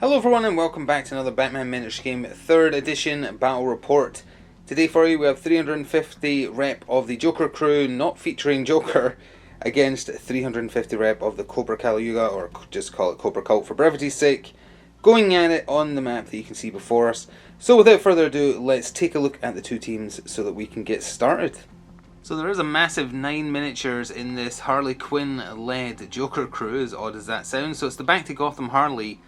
Hello everyone and welcome back to another Batman Miniature Game 3rd edition battle report. Today for you we have 350 rep of the Joker crew, not featuring Joker, against 350 rep of the Kobra Cult Yuga, or just call it Kobra Cult for brevity's sake, going at it on the map that you can see before us. So without further ado, let's take a look at the two teams so that we can get started. So there is a massive 9 miniatures in this Harley Quinn led Joker crew, as odd as that sounds. So it's the Back to Gotham Harley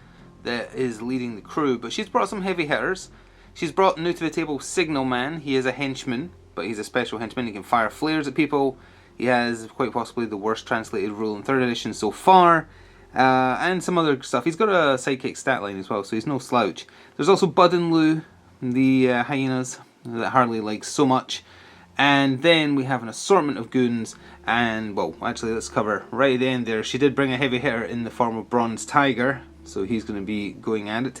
that is leading the crew, but she's brought some heavy hitters. She's brought new to the table Signal Man. He is a henchman, but he's a special henchman. He can fire flares at people. He has quite possibly the worst translated rule in 3rd edition so far, and some other stuff. He's got a sidekick stat line as well, so he's no slouch. There's also Bud and Lou, the hyenas that Harley likes so much. And then we have an assortment of goons, and, well, actually let's cover right at the end there. She did bring a heavy hitter in the form of Bronze Tiger, so he's going to be going at it.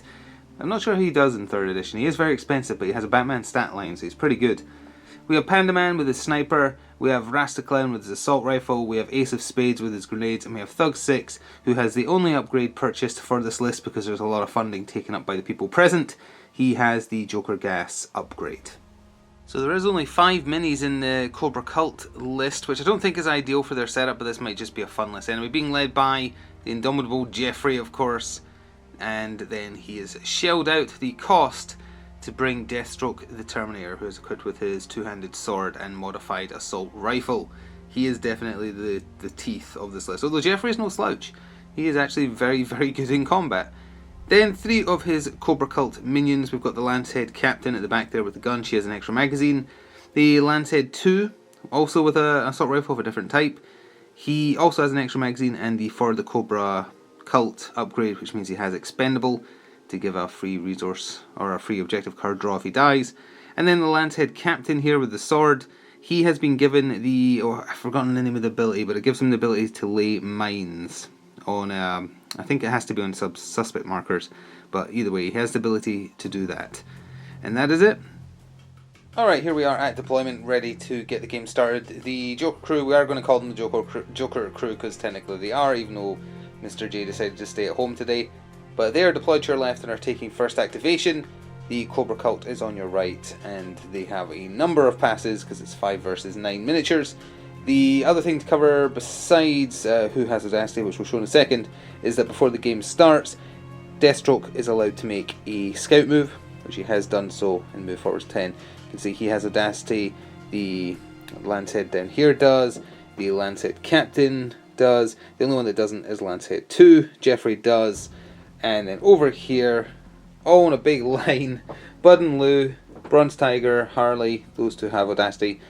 I'm not sure how he does in 3rd edition. He is very expensive, but he has a Batman stat line, so he's pretty good. We have Panda Man with his sniper, we have Rasta Clown with his assault rifle, we have Ace of Spades with his grenades, and we have Thug 6, who has the only upgrade purchased for this list because there's a lot of funding taken up by the people present. He has the Joker Gas upgrade. So there is only 5 minis in the Kobra Cult list, which I don't think is ideal for their setup, but this might just be a fun list anyway. Being led by the indomitable Jeffrey, of course, and then he has shelled out the cost to bring Deathstroke the Terminator, who is equipped with his two-handed sword and modified assault rifle. He is definitely the teeth of this list, although Jeffrey is no slouch. He is actually very, very good in combat. Then 3 of his Kobra Cult minions. We've got the Lancehead Captain at the back there with the gun. She has an extra magazine. The Lancehead 2, also with an assault rifle of a different type. He also has an extra magazine, and for the Kobra Cult upgrade, which means he has Expendable to give a free resource or a free objective card draw if he dies. And then the Lancehead Captain here with the sword. He has been given the, I've forgotten the name of the ability, but it gives him the ability to lay mines on, I think it has to be on suspect markers, but either way, he has the ability to do that. And that is it. Alright, here we are at deployment, ready to get the game started. The Joker crew, we are going to call them the Joker crew because technically they are, even though Mr. J decided to stay at home today. But they are deployed to your left and are taking first activation. The Kobra Cult is on your right, and they have a number of passes because it's 5 versus 9 miniatures. The other thing to cover, besides who has audacity, which we'll show in a second, is that before the game starts, Deathstroke is allowed to make a scout move, which he has done so in move forwards 10. You can see he has audacity, the Lancehead down here does, the Lancehead Captain does, the only one that doesn't is Lancehead 2, Jeffrey does, and then over here, all in a big line, Bud and Lou, Bronze Tiger, Harley, those two have audacity,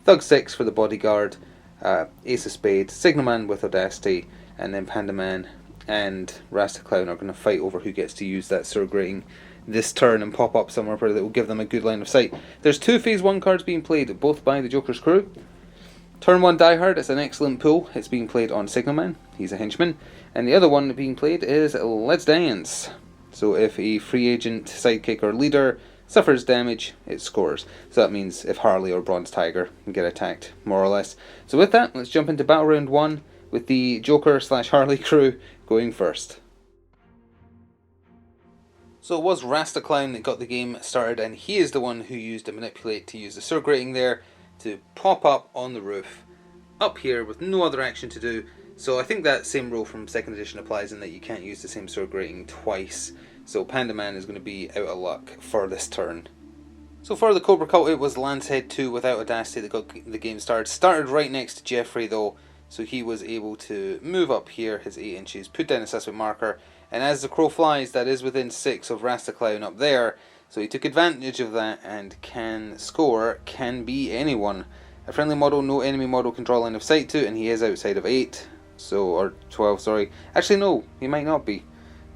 Thug 6 for the bodyguard, Ace of Spades, Signal Man with audacity, and then Panda Man and Rasta Clown are going to fight over who gets to use that sword grating this turn and pop up somewhere where that will give them a good line of sight. There's 2 Phase 1 cards being played, both by the Joker's crew. Turn 1 Die Hard, it's an excellent pull. It's being played on Signal Man, he's a henchman. And the other one being played is Let's Dance. So if a free agent, sidekick or leader suffers damage, it scores. So that means if Harley or Bronze Tiger get attacked, more or less. So with that, let's jump into battle round 1 with the Joker / Harley crew going first. So it was Rasta Clown that got the game started, and he is the one who used the Manipulate to use the sword grating there to pop up on the roof, up here with no other action to do. So I think that same rule from 2nd edition applies in that you can't use the same sword grating twice. So Panda Man is going to be out of luck for this turn. So for the Kobra Cult, it was Lancehead 2 without audacity that got the game started. Started right next to Jeffrey though, so he was able to move up here his 8 inches, put down a suspect marker, and as the crow flies, that is within 6 of Rasta Clown up there. So he took advantage of that and can score, can be anyone. A friendly model, no enemy model can draw line of sight to, and he is outside of 8. So, or 12, sorry. Actually no, he might not be.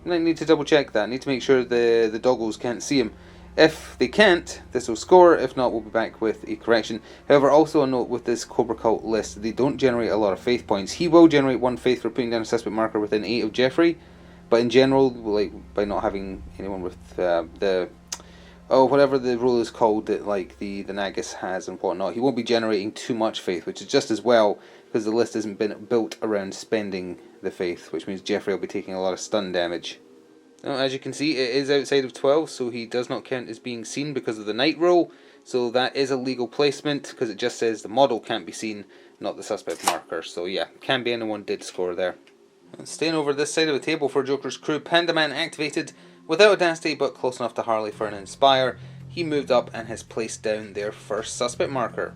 I need to double check that. I need to make sure the doggos can't see him. If they can't, this will score. If not, we'll be back with a correction. However, also a note with this Kobra Cult list, they don't generate a lot of faith points. He will generate 1 faith for putting down a suspect marker within 8 of Jeffrey, but in general, like by not having anyone with whatever the rule is called that like the Nagus has and whatnot, he won't be generating too much faith, which is just as well because the list hasn't been built around spending the faith, which means Jeffrey will be taking a lot of stun damage. As you can see, it is outside of 12, so he does not count as being seen because of the night rule. So that is a legal placement, because it just says the model can't be seen, not the suspect marker. So yeah, can be anyone did score there. Staying over this side of the table for Joker's crew, Panda Man activated without audacity, but close enough to Harley for an inspire. He moved up and has placed down their first suspect marker.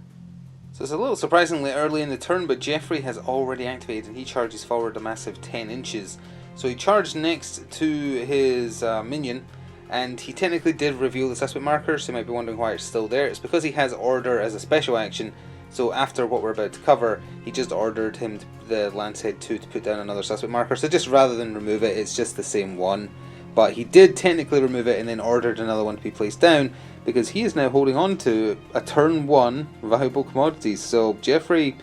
So it's a little surprisingly early in the turn, but Jeffrey has already activated and he charges forward a massive 10 inches. So he charged next to his minion, and he technically did reveal the suspect marker, so you might be wondering why it's still there. It's because he has order as a special action, so after what we're about to cover, he just ordered him, the Lancehead 2, to put down another suspect marker. So just rather than remove it, it's just the same one. But he did technically remove it and then ordered another one to be placed down, because he is now holding on to a turn 1 valuable commodities. So Jeffrey,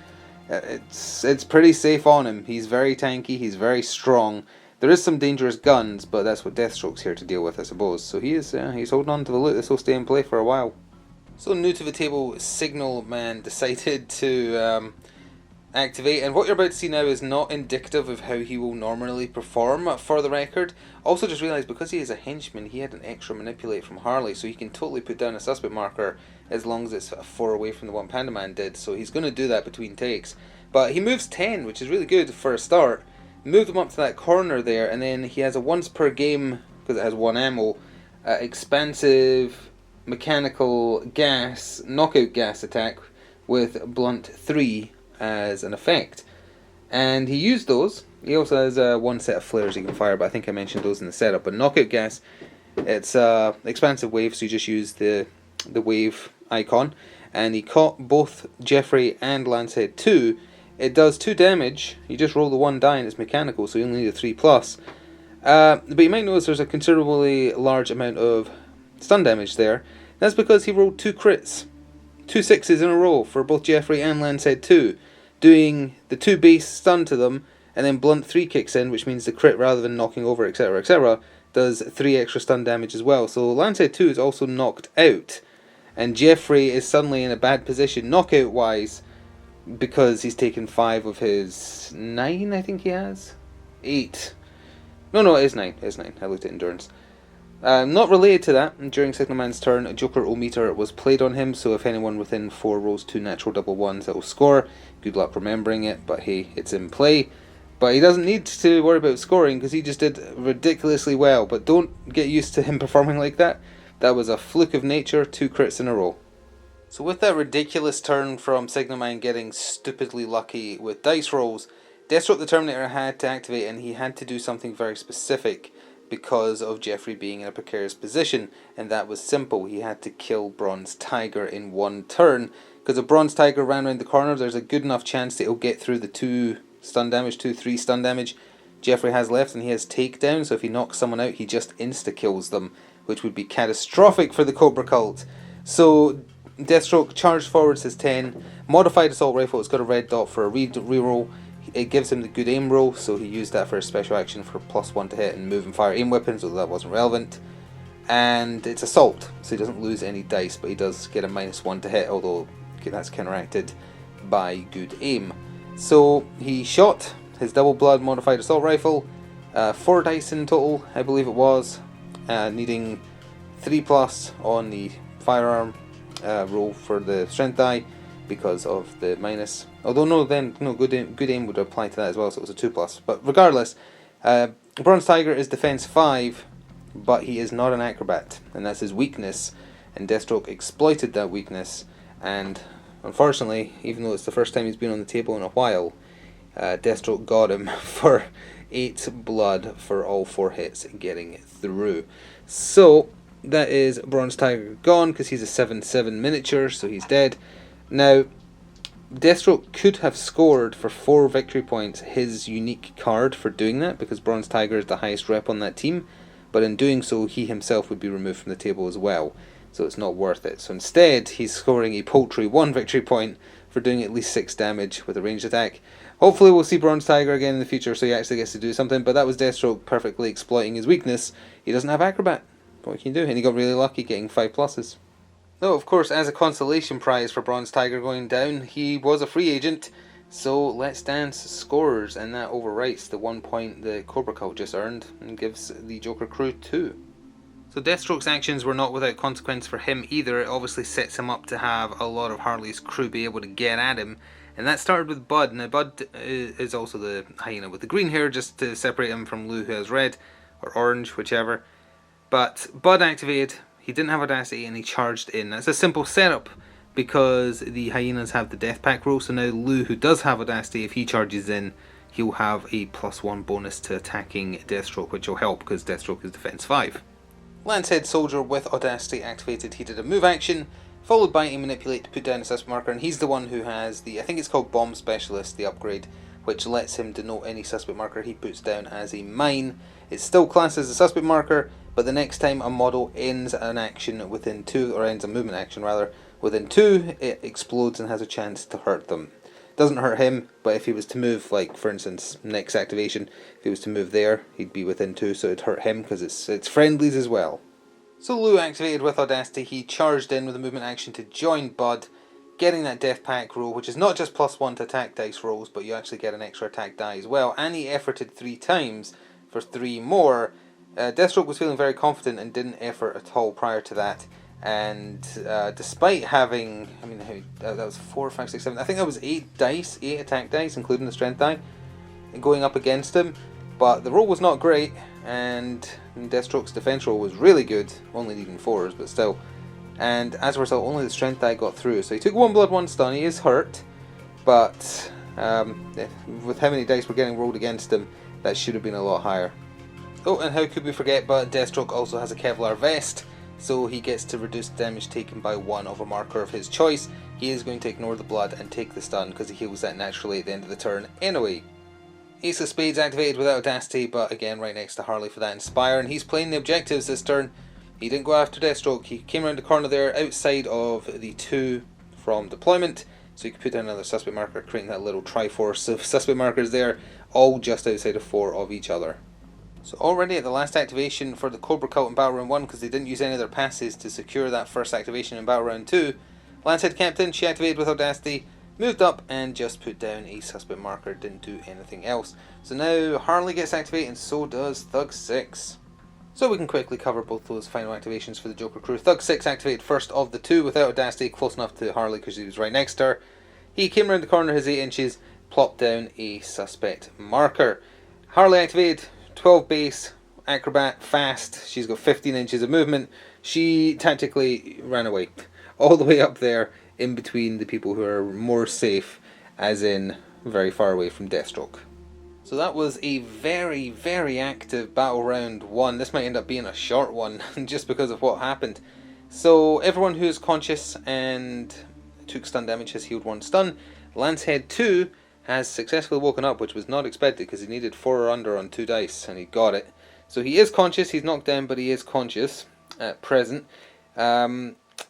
it's pretty safe on him. He's very tanky, he's very strong. There is some dangerous guns, but that's what Deathstroke's here to deal with, I suppose. So he's holding on to the loot. This will stay in play for a while. So new to the table, Signal Man decided to activate, and what you're about to see now is not indicative of how he will normally perform, for the record. Also just realised, because he is a henchman, he had an extra manipulate from Harley, so he can totally put down a suspect marker as long as it's 4 away from the one Panda Man did, so he's going to do that between takes. But he moves 10, which is really good for a start. Moved him up to that corner there, and then he has a once per game, because it has 1 ammo, expansive mechanical gas, knockout gas attack with blunt 3 as an effect. And he used those. He also has 1 set of flares he can fire, but I think I mentioned those in the setup. But knockout gas, it's expansive wave, so you just use the wave icon. And he caught both Jeffrey and Lancehead 2. It does 2 damage. You just roll the 1 die and it's mechanical, so you only need a 3+. But you might notice there's a considerably large amount of stun damage there. That's because he rolled 2 crits. 2 6s in a row for both Jeffrey and Lancehead 2. Doing the 2 base stun to them, and then blunt 3 kicks in, which means the crit, rather than knocking over, etc., etc., does 3 extra stun damage as well. So Lancehead 2 is also knocked out. And Jeffrey is suddenly in a bad position, knockout-wise, because he's taken 5 of his 9, I think he has? 8. No, it is 9. It is 9. I looked at endurance. Not related to that, during Signal Man's turn, Joker O-meter was played on him, so if anyone within 4 rolls 2 natural double ones, that will score. Good luck remembering it, but hey, it's in play. But he doesn't need to worry about scoring, because he just did ridiculously well. But don't get used to him performing like that. That was a fluke of nature, 2 crits in a row. So with that ridiculous turn from Signal Man getting stupidly lucky with dice rolls, Deathstroke the Terminator had to activate, and he had to do something very specific because of Jeffrey being in a precarious position, and that was simple. He had to kill Bronze Tiger in 1 turn, because if Bronze Tiger ran around the corner, there's a good enough chance that he'll get through the 2 stun damage, 3 stun damage Jeffrey has left, and he has takedown, so if he knocks someone out, he just insta-kills them, which would be catastrophic for the Kobra Cult. So Deathstroke charged forwards his 10, modified assault rifle, it's got a red dot for a reroll. It gives him the good aim roll, so he used that for his special action for +1 to hit and move and fire aim weapons, although that wasn't relevant. And it's assault, so he doesn't lose any dice, but he does get a -1 to hit, although that's counteracted by good aim. So he shot his double blood modified assault rifle, 4 dice in total, I believe it was, needing 3+ on the firearm roll for the strength die, because of the minus. Although good aim would apply to that as well, so it was a 2+. But regardless, Bronze Tiger is defense 5, but he is not an acrobat, and that's his weakness. And Deathstroke exploited that weakness, and unfortunately, even though it's the first time he's been on the table in a while, Deathstroke got him for 8 blood for all 4 hits getting through. So that is Bronze Tiger gone, because he's a 7/7 miniature, so he's dead. Now, Deathstroke could have scored for 4 victory points his unique card for doing that, because Bronze Tiger is the highest rep on that team, but in doing so he himself would be removed from the table as well, so it's not worth it. So instead he's scoring a paltry 1 victory point for doing at least 6 damage with a ranged attack. Hopefully we'll see Bronze Tiger again in the future, so he actually gets to do something, but that was Deathstroke perfectly exploiting his weakness. He doesn't have acrobat, what can you do? And he got really lucky getting 5+. Though, of course, as a consolation prize for Bronze Tiger going down, he was a free agent, So Let's Dance scores, and that overwrites the 1 point the Kobra Cult just earned and gives the Joker crew 2. So Deathstroke's actions were not without consequence for him either. It obviously sets him up to have a lot of Harley's crew be able to get at him. And that started with Bud. Now Bud is also the hyena with the green hair, just to separate him from Lou, who has red or orange, whichever. But Bud activated, he didn't have Audacity, and he charged in. That's a simple setup because the hyenas have the death pack rule. So now Lou, who does have Audacity, if he charges in, he'll have a +1 bonus to attacking Deathstroke, which will help because Deathstroke is defense 5. Lancehead Soldier with Audacity activated, he did a move action, followed by a manipulate to put down a suspect marker, and he's the one who has the, I think it's called Bomb Specialist, the upgrade, which lets him denote any suspect marker he puts down as a mine. It's still classed as a suspect marker, but the next time a model ends an action within 2, or ends a movement action rather, within 2, it explodes and has a chance to hurt them. Doesn't hurt him, but if he was to move, like for instance, next activation, if he was to move there, he'd be within 2, so it'd hurt him because it's friendlies as well. So Lou activated with Audacity, he charged in with a movement action to join Bud, getting that death pack roll, which is not just +1 to attack dice rolls, but you actually get an extra attack die as well, and he efforted 3 times for 3 more. Deathstroke was feeling very confident and didn't effort at all prior to that. And despite having, I mean, that was 4, 5, 6, 7, I think that was 8 dice, 8 attack dice, including the strength die, going up against him. But the roll was not great, and Deathstroke's defense roll was really good, only needing 4s, but still. And as a result, only the strength die got through. So he took 1 blood, 1 stun, he is hurt, but with how many dice were getting rolled against him, that should have been a lot higher. Oh, and how could we forget, but Deathstroke also has a Kevlar vest, so he gets to reduce damage taken by 1 of a marker of his choice. He is going to ignore the blood and take the stun because he heals that naturally at the end of the turn anyway. Ace of Spades activated without Audacity, but again right next to Harley for that Inspire, and he's playing the objectives this turn. He didn't go after Deathstroke, he came around the corner there outside of the 2 from deployment, so he could put down another suspect marker, creating that little triforce of suspect markers there, all just outside of 4 of each other. So already at the last activation for the Kobra Cult in Battle Round 1, because they didn't use any of their passes to secure that first activation in Battle Round 2, Lancehead Captain, she activated with Audacity, moved up and just put down a suspect marker, didn't do anything else. So now Harley gets activated and so does Thug 6. So we can quickly cover both those final activations for the Joker crew. Thug 6 activated first of the 2 without Audacity, close enough to Harley because he was right next to her. He came around the corner his 8 inches, plopped down a suspect marker. Harley activated 12 base, acrobat, fast, she's got 15 inches of movement. She tactically ran away, all the way up there in between the people who are more safe, as in very far away from Deathstroke. So that was a very, very active Battle Round 1. This might end up being a short one, just because of what happened. So everyone who is conscious and took stun damage has healed 1 stun. Lancehead 2 has successfully woken up, which was not expected because he needed 4 or under on 2 dice, and he got it. So he is conscious, he's knocked down, but he is conscious at present.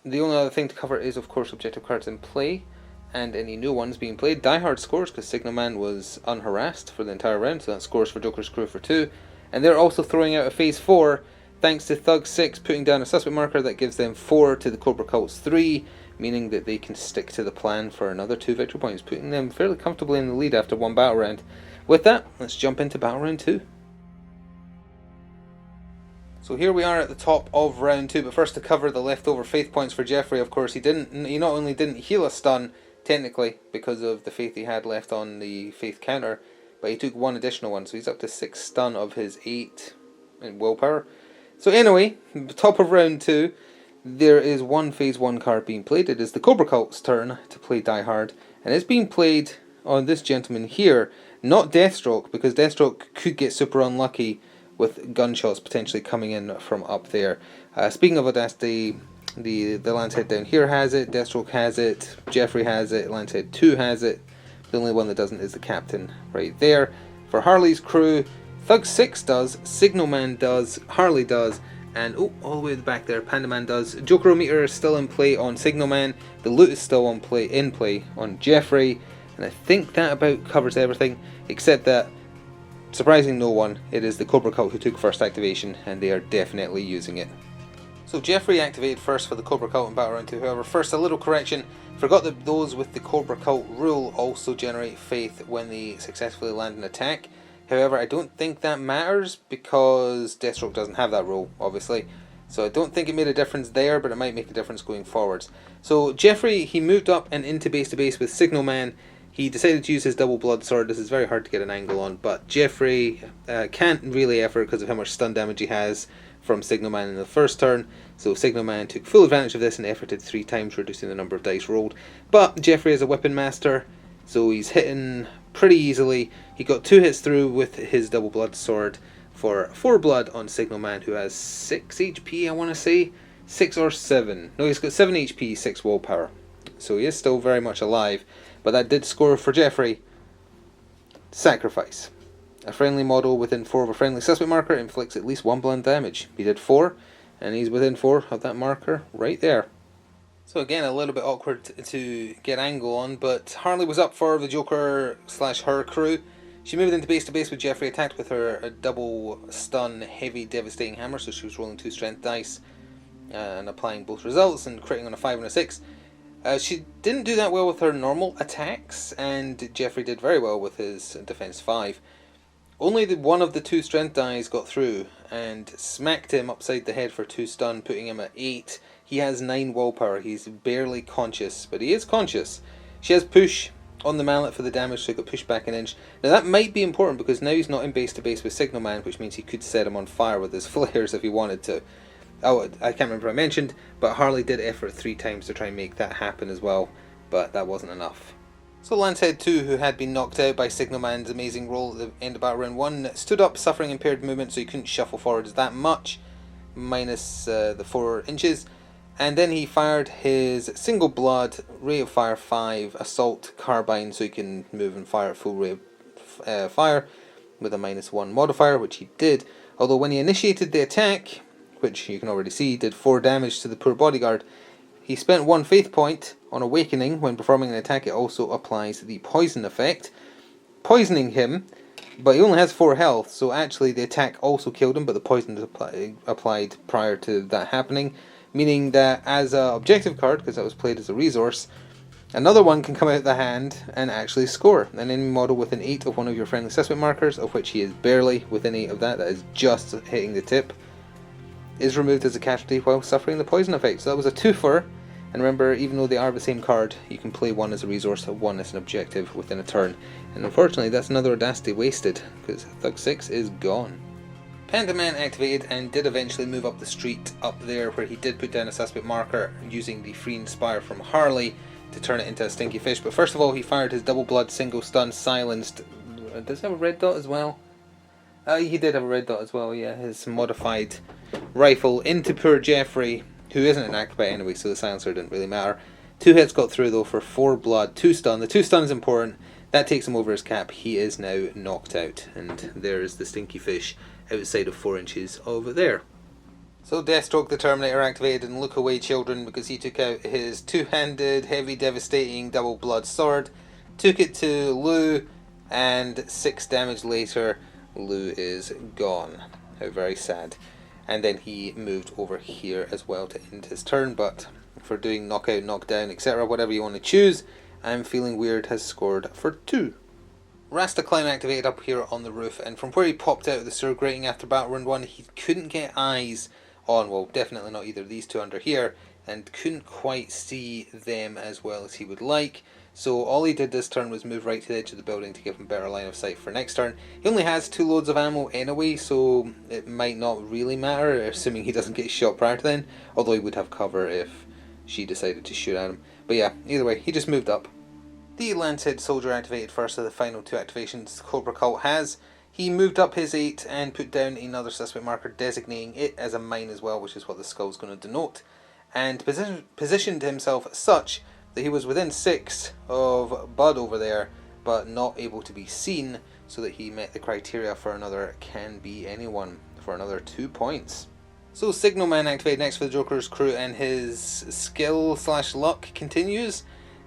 The only other thing to cover is, of course, objective cards in play, and any new ones being played. Die Hard scores, because Signal Man was unharassed for the entire round, so that scores for Joker's crew for 2. And they're also throwing out a phase 4, thanks to Thug 6 putting down a suspect marker that gives them 4 to the Kobra Cult's 3, meaning that they can stick to the plan for another 2 victory points, putting them fairly comfortably in the lead after 1 battle round. With that, let's jump into battle round 2. So here we are at the top of round 2, but first to cover the leftover faith points for Jeffrey. Of course, he not only didn't heal a stun, technically, because of the faith he had left on the faith counter, but he took 1 additional one, so he's up to 6 stun of his 8 in willpower. So anyway, top of round 2, there is 1 phase 1 card being played. It is the Kobra Cult's turn to play Die Hard, and it's being played on this gentleman here, not Deathstroke, because Deathstroke could get super unlucky with gunshots potentially coming in from up there. Speaking of Audacity, the Lancehead down here has it, Deathstroke has it, Jeffrey has it, Lancehead 2 has it. The only one that doesn't is the Captain right there. For Harley's crew, Thug 6 does, Signal Man does, Harley does, and oh, all the way to the back there, Panda Man does. Jokerometer is still in play on Signal Man, the loot is still in play on Jeffrey, and I think that about covers everything, except that, surprising no one, it is the Kobra Cult who took first activation, and they are definitely using it. So Jeffrey activated first for the Kobra Cult in Battle Round 2, however, first a little correction. Forgot that those with the Kobra Cult rule also generate faith when they successfully land an attack. However, I don't think that matters because Deathstroke doesn't have that rule, obviously. So I don't think it made a difference there, but it might make a difference going forwards. So Jeffrey, he moved up and into base to base with Signal Man. He decided to use his double blood sword. This is very hard to get an angle on, but Jeffrey can't really effort because of how much stun damage he has from Signal Man in the first turn. So Signal Man took full advantage of this and efforted 3 times, reducing the number of dice rolled. But Jeffrey is a weapon master, so he's hitting pretty easily. He got 2 hits through with his double blood sword for 4 blood on Signal Man, who has 6 HP, I want to say. 6 or 7. No, he's got 7 HP, 6 willpower. So he is still very much alive. But that did score for Jeffrey. Sacrifice. A friendly model within 4 of a friendly suspect marker inflicts at least 1 blunt damage. He did 4, and he's within 4 of that marker right there. So again, a little bit awkward to get angle on, but Harley was up for the Joker/her crew. She moved into base to base with Jeffrey, attacked with her double stun heavy devastating hammer, so she was rolling 2 strength dice and applying both results and critting on a 5 and a 6. She didn't do that well with her normal attacks, and Jeffrey did very well with his defense 5. Only one of the 2 strength dice got through and smacked him upside the head for 2 stun, putting him at 8. He has 9 willpower. He's barely conscious, but he is conscious. She has push on the mallet for the damage, so he got pushed back an inch. Now that might be important because now he's not in base to base with Signal Man, which means he could set him on fire with his flares if he wanted to. Oh, I can't remember if I mentioned, but Harley did effort 3 times to try and make that happen as well, but that wasn't enough. So Lancehead 2, who had been knocked out by Signal Man's amazing roll at the end of Battle Round 1, stood up, suffering impaired movement, so he couldn't shuffle forwards that much, minus the 4 inches. And then he fired his single blood, Ray of Fire 5, Assault Carbine, so he can move and fire at full rate of fire with a -1 modifier, which he did. Although when he initiated the attack, which you can already see, did 4 damage to the poor bodyguard. He spent 1 faith point on Awakening. When performing an attack, it also applies the poison effect, poisoning him, but he only has 4 health, so actually the attack also killed him, but the poison is applied prior to that happening, meaning that as an objective card, because that was played as a resource, another one can come out of the hand and actually score. An enemy model within 8 of one of your friendly suspect markers, of which he is barely within 8 of that is just hitting the tip, is removed as a casualty while suffering the poison effect. So that was a 2-for, and remember, even though they are the same card, you can play 1 as a resource and 1 as an objective within a turn. And unfortunately, that's another Audacity wasted, because Thug 6 is gone. Panda Man activated and did eventually move up the street up there, where he did put down a suspect marker using the Free Inspire from Harley to turn it into a stinky fish. But first of all, he fired his double blood single stun silenced. Does he have a red dot as well? He did have a red dot as well, yeah. His modified rifle into poor Jeffrey, who isn't an acrobat anyway, so the silencer didn't really matter. 2 hits got through though for 4 blood, 2 stun. The 2 stun is important. That takes him over his cap. He is now knocked out, and there's the stinky fish outside of 4 inches over there. So Deathstroke the Terminator activated, and look away children, because he took out his 2-handed heavy devastating double blood sword, took it to Lou, and 6 damage later Lou is gone. How very sad. And then he moved over here as well to end his turn, but for doing knockout, knockdown, etc., whatever you want to choose, I'm Feeling Weird has scored for 2. Rasta Clown activated up here on the roof, and from where he popped out of the sewer grating after Battle Round 1, he couldn't get eyes on, well, definitely not either of these 2 under here, and couldn't quite see them as well as he would like. So all he did this turn was move right to the edge of the building to give him better line of sight for next turn. He only has 2 loads of ammo anyway, so it might not really matter, assuming he doesn't get shot prior to then, although he would have cover if she decided to shoot at him. But yeah, either way, he just moved up. The Lancehead Soldier activated first of the final 2 activations Kobra Cult has. He moved up his 8 and put down another suspect marker, designating it as a mine as well, which is what the skull is going to denote, and positioned himself such that he was within 6 of Bud over there, but not able to be seen, so that he met the criteria for another Can Be Anyone for another 2 points. So Signal Man activated next for the Joker's crew, and his skill/luck continues.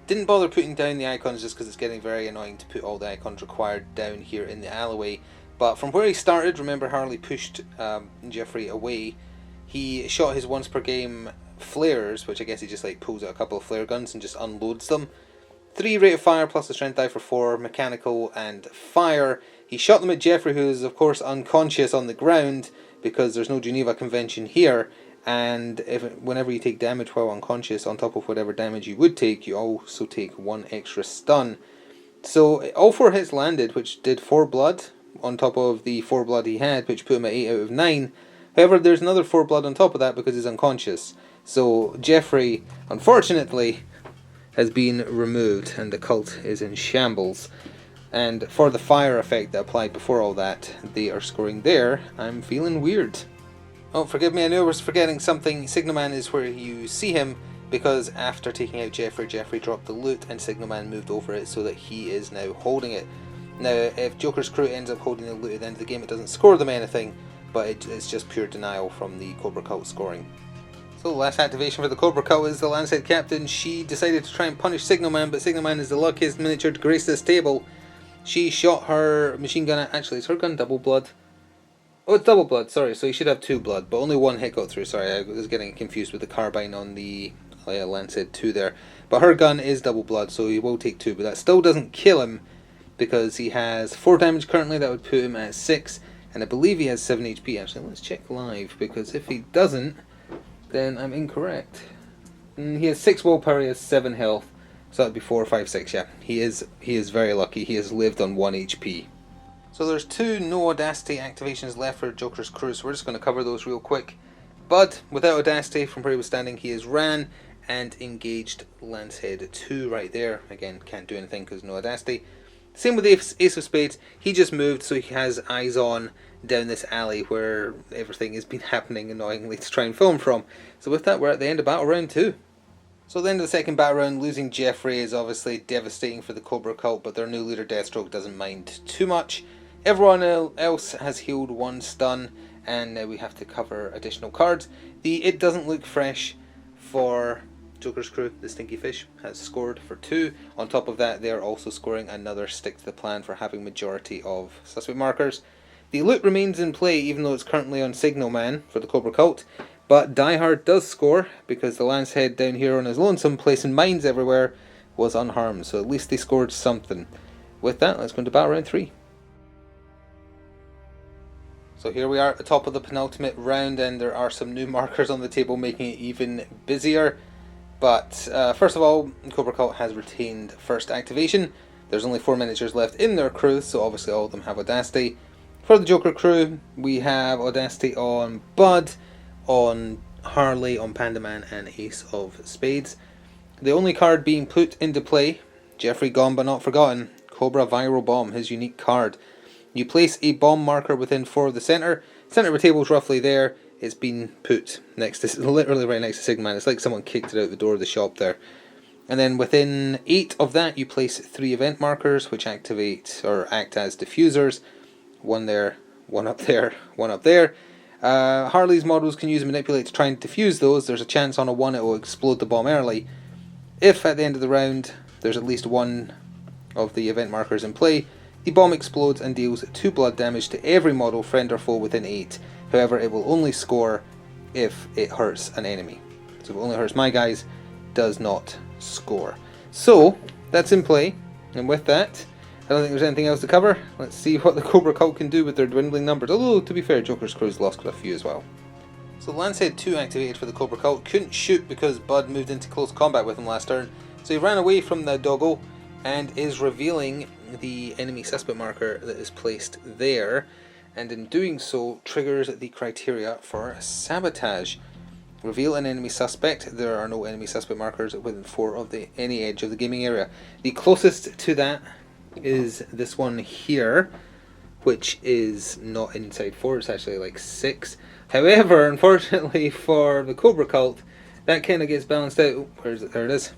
Didn't bother putting down the icons just because it's getting very annoying to put all the icons required down here in the alleyway. But from where he started, remember Harley pushed Jeffrey away. He shot his once per game flares, which I guess he just like pulls out a couple of flare guns and just unloads them. 3 rate of fire plus a strength die for 4, mechanical and fire. He shot them at Jeffrey, who is of course unconscious on the ground because there's no Geneva Convention here. And whenever you take damage while unconscious, on top of whatever damage you would take, you also take 1 extra stun. So all 4 hits landed, which did 4 blood on top of the 4 blood he had, which put him at 8 out of 9. However, there's another 4 blood on top of that because he's unconscious. So Jeffrey, unfortunately, has been removed and the cult is in shambles. And for the fire effect that applied before all that, they are scoring there. I'm feeling weird. Oh, forgive me, I knew I was forgetting something. Signalman is where you see him, because after taking out Jeffrey, Jeffrey dropped the loot and Signalman moved over it so that he is now holding it. Now, if Joker's crew ends up holding the loot at the end of the game, it doesn't score them anything, but it's just pure denial from the Kobra Cult scoring. So the last activation for the Kobra Cult is the Untitled Captain. She decided to try and punish Signalman, but Signalman is the luckiest miniature to grace this table. She shot her machine gun at... Actually, is her gun double blood? Oh, it's double blood, sorry, so he should have 2 blood, but only 1 hit got through. Sorry, I was getting confused with the carbine on the Lancet 2 there. But her gun is double blood, so he will take 2, but that still doesn't kill him, because he has 4 damage currently. That would put him at 6, and I believe he has 7 HP. Actually, let's check live, because if he doesn't, then I'm incorrect. He has 6 willpower, he has 7 health, so that'd be 4, 5, 6, yeah. He is very lucky. He has lived on 1 HP. So there's 2 no Audacity activations left for Joker's crew, so we're just going to cover those real quick. Bud, without Audacity, from where he was standing, he is ran and engaged Lancehead 2 right there. Again, can't do anything because no Audacity. Same with Ace of Spades, he just moved so he has eyes on down this alley where everything has been happening annoyingly to try and film from. So with that, we're at the end of Battle Round 2. So at the end of the second battle round, losing Jeffrey is obviously devastating for the Kobra Cult, but their new leader Deathstroke doesn't mind too much. Everyone else has healed 1 stun, and now we have to cover additional cards. The It Doesn't Look Fresh for Joker's crew, the Stinky Fish, has scored for 2. On top of that, they are also scoring another stick to the plan for having majority of suspect markers. The loot remains in play even though it's currently on Signalman for the Kobra Cult, but Die Hard does score because the Lancehead down here on his lonesome, placing mines everywhere, was unharmed, so at least they scored something. With that, let's go into Battle Round 3. So here we are at the top of the penultimate round, and there are some new markers on the table making it even busier. But first of all, Kobra Cult has retained first activation. There's only 4 miniatures left in their crew, so obviously all of them have Audacity. For the Joker crew, we have Audacity on Bud, on Harley, on Pandaman, and Ace of Spades. The only card being put into play, Jeffrey gone but not forgotten, Cobra Viral Bomb, his unique card. You place a bomb marker within 4 of the centre. Centre of the table is roughly there. It's been put next to, literally right next to Sigma. It's like someone kicked it out the door of the shop there. And then within 8 of that, you place 3 event markers, which activate or act as diffusers. 1 there, 1 up there, 1 up there. Harley's models can use Manipulate to try and defuse those. There's a chance on a 1 it will explode the bomb early. If at the end of the round there's at least 1 of the event markers in play, the bomb explodes and deals 2 blood damage to every model, friend or foe, within 8. However, it will only score if it hurts an enemy. So if it only hurts my guys, does not score. So, that's in play, and with that, I don't think there's anything else to cover. Let's see what the Kobra Cult can do with their dwindling numbers, although, to be fair, Joker's crew's lost quite a few as well. So Lancehead 2 activated for the Kobra Cult, couldn't shoot because Bud moved into close combat with him last turn, so he ran away from the doggo, and is revealing the enemy suspect marker that is placed there, and in doing so triggers the criteria for sabotage. Reveal an enemy suspect. There are no enemy suspect markers within 4 of any edge of the gaming area. The closest to that is this one here, which is not inside 4, it's actually like 6. However, unfortunately for the Kobra Cult, that kind of gets balanced out. Where is it? There it is.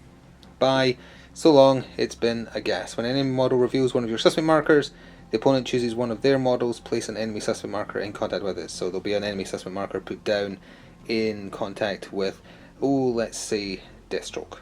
By so long, it's been a guess. When an enemy model reveals one of your suspect markers, the opponent chooses one of their models, place an enemy suspect marker in contact with it. So there'll be an enemy suspect marker put down in contact with, let's say, Deathstroke.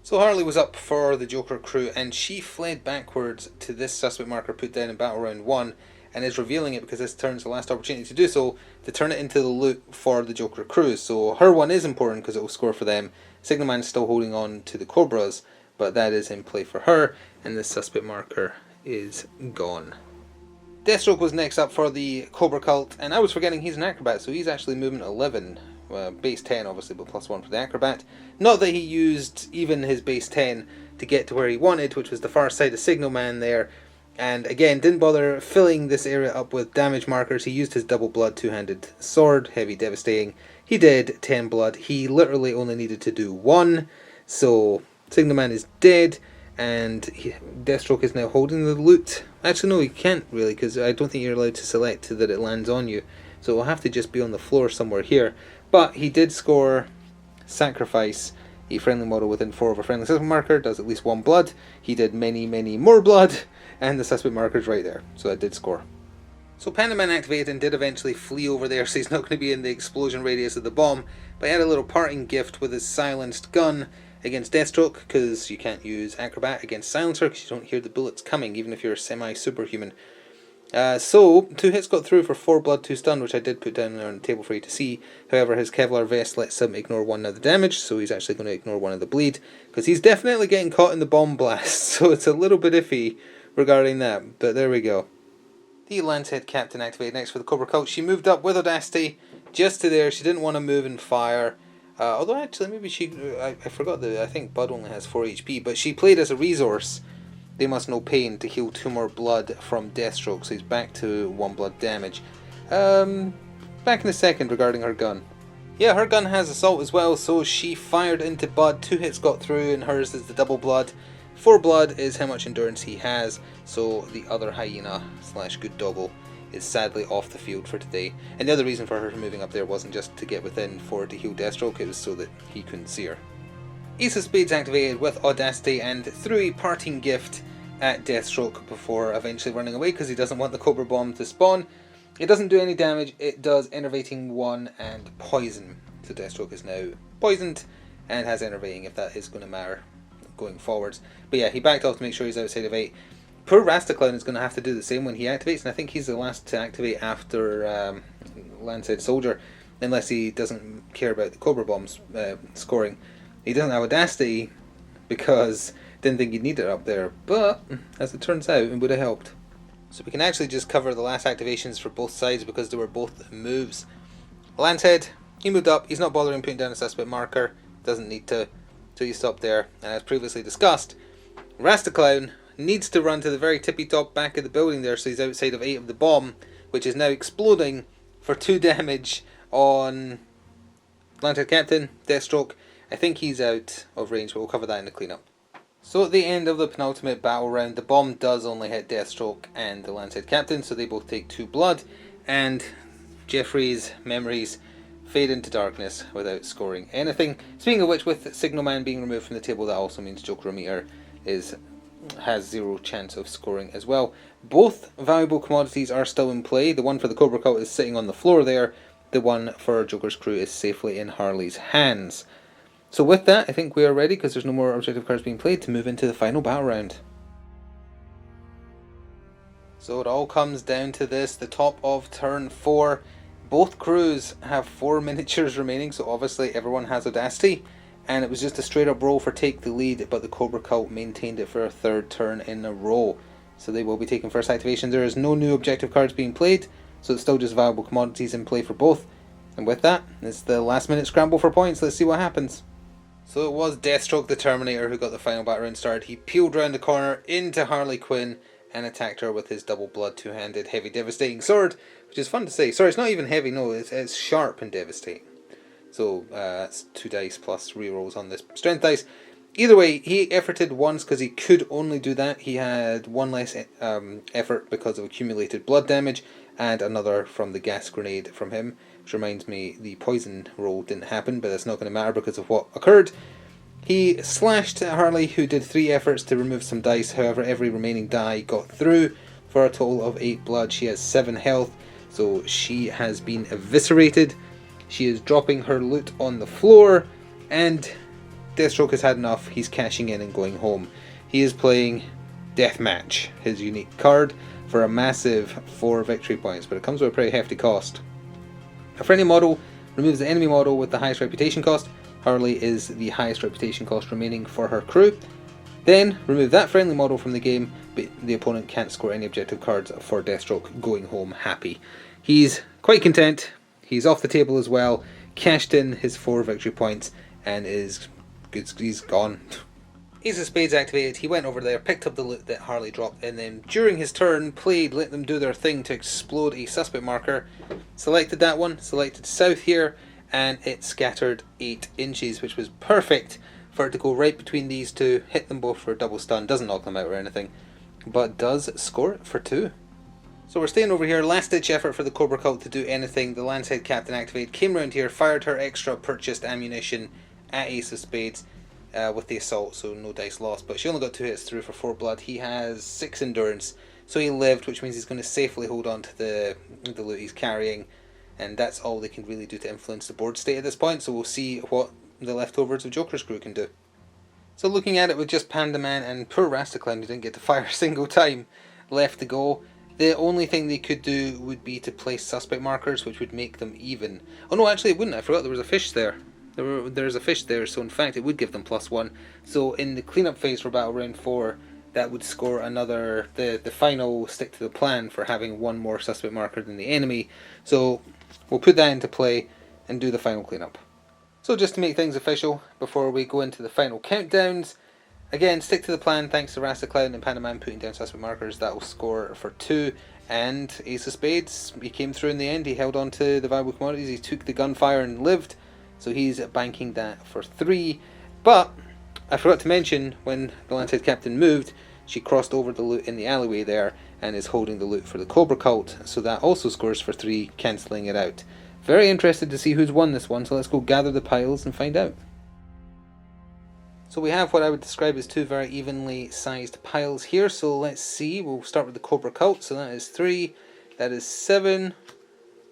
So Harley was up for the Joker crew, and she fled backwards to this suspect marker put down in Battle Round 1, and is revealing it because this turn's the last opportunity to do so, to turn it into the loot for the Joker crew. So her one is important because it will score for them. Signalman's still holding on to the Cobras, but that is in play for her, and the suspect marker is gone. Deathstroke was next up for the Kobra Cult, and I was forgetting he's an acrobat, so he's actually movement 11. Base 10 obviously, but +1 for the acrobat. Not that he used even his base 10 to get to where he wanted, which was the far side of Signalman there. And again, didn't bother filling this area up with damage markers. He used his double blood two-handed sword, heavy devastating. He did 10 blood. He literally only needed to do 1. So Signalman is dead, and Deathstroke is now holding the loot. Actually, no, he can't really, because I don't think you're allowed to select that it lands on you. So it will have to just be on the floor somewhere here. But he did score Sacrifice, a friendly model within 4 of a friendly suspect marker, does at least 1 blood. He did many, many more blood, and the suspect marker is right there. So that did score. So Panda Man activated and did eventually flee over there, so he's not going to be in the explosion radius of the bomb. But he had a little parting gift with his silenced gun against Deathstroke, because you can't use Acrobat against Silencer because you don't hear the bullets coming, even if you're semi-superhuman. So 2 hits got through for 4 blood, 2 stun, which I did put down on the table for you to see. However, his Kevlar vest lets him ignore 1 of the damage, so he's actually going to ignore 1 of the bleed, because he's definitely getting caught in the bomb blast, so it's a little bit iffy regarding that, but there we go. The Lancehead Captain activated next for the Kobra Cult. She moved up with Audacity just to there. She didn't want to move and fire. Although actually maybe she... I forgot that I think Bud only has 4 HP, but she played as a resource. They must know pain to heal 2 more blood from Deathstroke, so he's back to 1 blood damage. Back in a second regarding her gun. Yeah, her gun has assault as well, so she fired into Bud. 2 hits got through, and hers is the double blood. 4 blood is how much endurance he has, so the other hyena / good doggo is sadly off the field for today. And the other reason for her moving up there wasn't just to get within 4 to heal Deathstroke, it was so that he couldn't see her. Ace of Spades activated with Audacity and threw a parting gift at Deathstroke before eventually running away because he doesn't want the Cobra Bomb to spawn. It doesn't do any damage, it does Enervating 1 and Poison. So Deathstroke is now poisoned and has Enervating, if that is going to matter going forwards. But yeah, he backed off to make sure he's outside of 8. Poor Rastaclown is going to have to do the same when he activates, and I think he's the last to activate after Lancehead Soldier, unless he doesn't care about the Cobra Bomb's scoring. He doesn't have Audacity because didn't think he'd need it up there, but as it turns out, it would have helped. So we can actually just cover the last activations for both sides because they were both moves. Lancehead, he moved up, he's not bothering putting down a suspect marker, doesn't need to, so he stopped there. And as previously discussed, Rastaclown needs to run to the very tippy top back of the building there, so he's outside of 8 of the bomb, which is now exploding for 2 damage on Lancehead Captain, Deathstroke. I think he's out of range, but we'll cover that in the cleanup. So at the end of the penultimate battle round, the bomb does only hit Deathstroke and the Lancehead Captain, so they both take 2 blood, and Jeffrey's memories fade into darkness without scoring anything. Speaking of which, with Signalman being removed from the table, that also means Jokerometer has 0 chance of scoring as well. Both valuable commodities are still in play. The one for the Kobra Cult is sitting on the floor there. The one for Joker's crew is safely in Harley's hands. So with that, I think we are ready, because there's no more objective cards being played, to move into the final battle round. So it all comes down to this, the top of turn 4. Both crews have 4 miniatures remaining, so obviously everyone has Audacity. And it was just a straight up roll for take the lead, but the Kobra Cult maintained it for a 3rd turn in a row. So they will be taking first activation. There is no new objective cards being played, so it's still just valuable commodities in play for both. And with that, it's the last minute scramble for points. Let's see what happens. So it was Deathstroke the Terminator who got the final battle round started. He peeled round the corner into Harley Quinn and attacked her with his double blood two-handed heavy devastating sword, which is fun to say. Sorry, it's not even heavy, no, it's sharp and devastating. So that's 2 dice plus rerolls on this strength dice. Either way, he efforted once because he could only do that. He had 1 less effort because of accumulated blood damage, and another from the gas grenade from him. Which reminds me, the poison roll didn't happen, but that's not going to matter because of what occurred. He slashed at Harley, who did 3 efforts to remove some dice. However, every remaining die got through for a total of 8 blood. She has 7 health, so she has been eviscerated. She is dropping her loot on the floor, and Deathstroke has had enough. He's cashing in and going home. He is playing Deathmatch, his unique card, for a massive 4 victory points, but it comes with a pretty hefty cost. A friendly model removes the enemy model with the highest reputation cost. Harley is the highest reputation cost remaining for her crew. Then remove that friendly model from the game, but the opponent can't score any objective cards for Deathstroke, going home happy. He's quite content, he's off the table as well, cashed in his 4 victory points, and he's gone. Ace of Spades activated, he went over there, picked up the loot that Harley dropped, and then during his turn played Let Them Do Their Thing to explode a suspect marker. Selected that one, selected south here, and it scattered 8 inches, which was perfect for it to go right between these two, hit them both for a double stun. Doesn't knock them out or anything, but does score it for 2. So we're staying over here, last ditch effort for the Kobra Cult to do anything. The Lancehead Captain activated, came around here, fired her extra purchased ammunition at Ace of Spades with the assault, so no dice lost, but she only got 2 hits through for 4 blood. He has 6 endurance, so he lived, which means he's going to safely hold on to the loot he's carrying, and that's all they can really do to influence the board state at this point, so we'll see what the leftovers of Joker's crew can do. So looking at it with just Panda Man and poor Rastaclown, who didn't get to fire a single time, left to go, the only thing they could do would be to place suspect markers, which would make them even. Oh no, actually it wouldn't, I forgot there was a fish there. There's a fish there, so in fact it would give them +1. So in the cleanup phase for Battle Round 4, that would score another, the final stick to the plan for having 1 more suspect marker than the enemy. So we'll put that into play and do the final cleanup. So just to make things official, before we go into the final countdowns, again, stick to the plan thanks to Rastaclown and Panda Man putting down suspect markers. That will score for 2. And Ace of Spades, he came through in the end, he held on to the valuable commodities, he took the gunfire and lived. So he's banking that for 3. But I forgot to mention, when the Lancehead Captain moved, she crossed over the loot in the alleyway there and is holding the loot for the Kobra Cult. So that also scores for 3, cancelling it out. Very interested to see who's won this one, so let's go gather the piles and find out. So we have what I would describe as 2 very evenly sized piles here, so let's see. We'll start with the Kobra Cult, so that is 3, that is 7,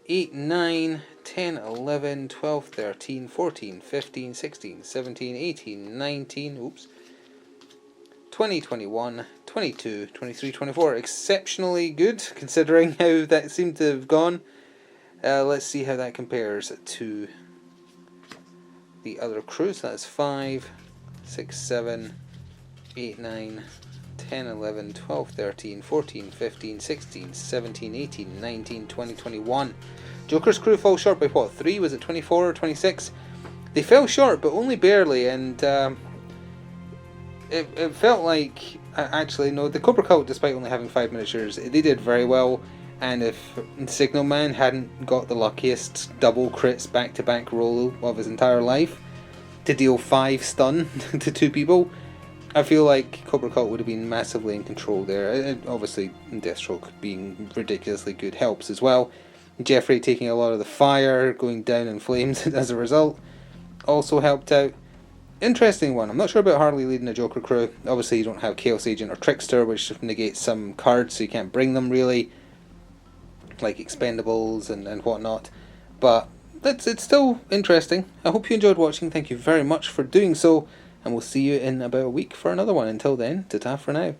8, 9, 10, 11, 12, 13, 14, 15, 16, 17, 18, 19, oops, 20, 21, 22, 23, 24. Exceptionally good, considering how that seemed to have gone. Let's see how that compares to the other crew. So that's 5, 6, 7, 8, 9, 10, 11, 12, 13, 14, 15, 16, 17, 18, 19, 20, 21. Joker's crew fall short by what, 3? Was it 24 or 26? They fell short, but only barely, and it felt like, actually, no, the Kobra Cult, despite only having 5 miniatures, they did very well, and if Signal Man hadn't got the luckiest double crits back-to-back roll of his entire life to deal 5 stun to 2 people, I feel like Kobra Cult would have been massively in control there. Obviously, Deathstroke being ridiculously good helps as well. Jeffrey taking a lot of the fire, going down in flames as a result, also helped out. Interesting one. I'm not sure about Harley leading a Joker crew. Obviously you don't have Chaos Agent or Trickster, which negates some cards, so you can't bring them really, like Expendables and whatnot. But it's still interesting. I hope you enjoyed watching. Thank you very much for doing so, and we'll see you in about a week for another one. Until then, ta-ta for now.